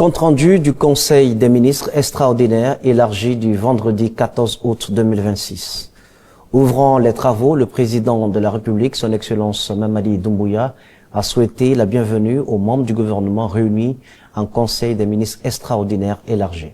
Compte-rendu du Conseil des ministres extraordinaire élargi du vendredi 14 août 2026. Ouvrant les travaux, le président de la République, son Excellence Mamadi Doumbouya, a souhaité la bienvenue aux membres du gouvernement réunis en Conseil des ministres extraordinaire élargi.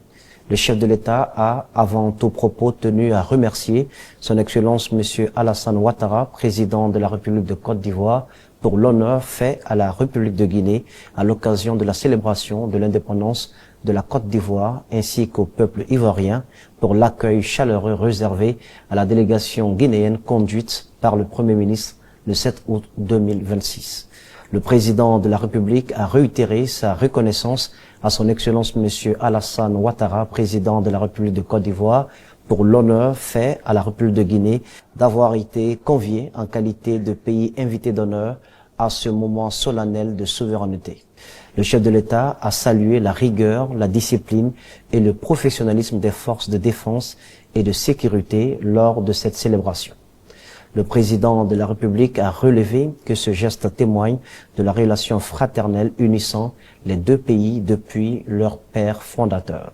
Le chef de l'État a, avant tout propos, tenu à remercier son Excellence M. Alassane Ouattara, président de la République de Côte d'Ivoire, pour l'honneur fait à la République de Guinée à l'occasion de la célébration de l'indépendance de la Côte d'Ivoire ainsi qu'au peuple ivoirien pour l'accueil chaleureux réservé à la délégation guinéenne conduite par le Premier ministre le 7 août 2026. Le président de la République a réitéré sa reconnaissance à son Excellence M. Alassane Ouattara, président de la République de Côte d'Ivoire, pour l'honneur fait à la République de Guinée d'avoir été convié en qualité de pays invité d'honneur à ce moment solennel de souveraineté. Le chef de l'État a salué la rigueur, la discipline et le professionnalisme des forces de défense et de sécurité lors de cette célébration. Le président de la République a relevé que ce geste témoigne de la relation fraternelle unissant les deux pays depuis leur père fondateur.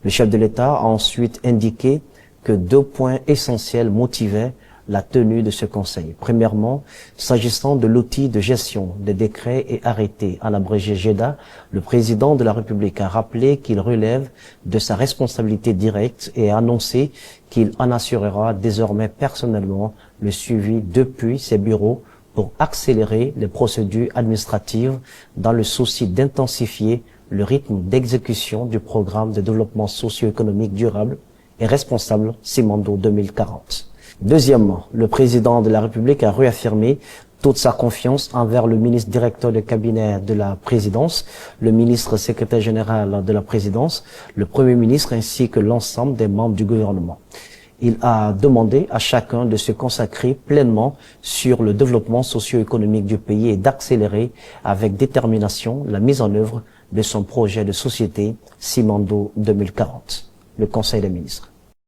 Le chef de l'État a ensuite indiqué que deux points essentiels motivaient la tenue de ce conseil. Premièrement, s'agissant de l'outil de gestion des décrets et arrêtés, en abrégé GEDA, le président de la République a rappelé qu'il relève de sa responsabilité directe et a annoncé qu'il en assurera désormais personnellement le suivi depuis ses bureaux pour accélérer les procédures administratives dans le souci d'intensifier le rythme d'exécution du programme de développement socio-économique durable et responsable Simandou 2040. Deuxièmement, le président de la République a réaffirmé toute sa confiance envers le ministre directeur de cabinet de la présidence, le ministre secrétaire général de la présidence, le premier ministre ainsi que l'ensemble des membres du gouvernement. Il a demandé à chacun de se consacrer pleinement sur le développement socio-économique du pays et d'accélérer avec détermination la mise en œuvre de son projet de société Simandou 2040. Le Conseil des ministres.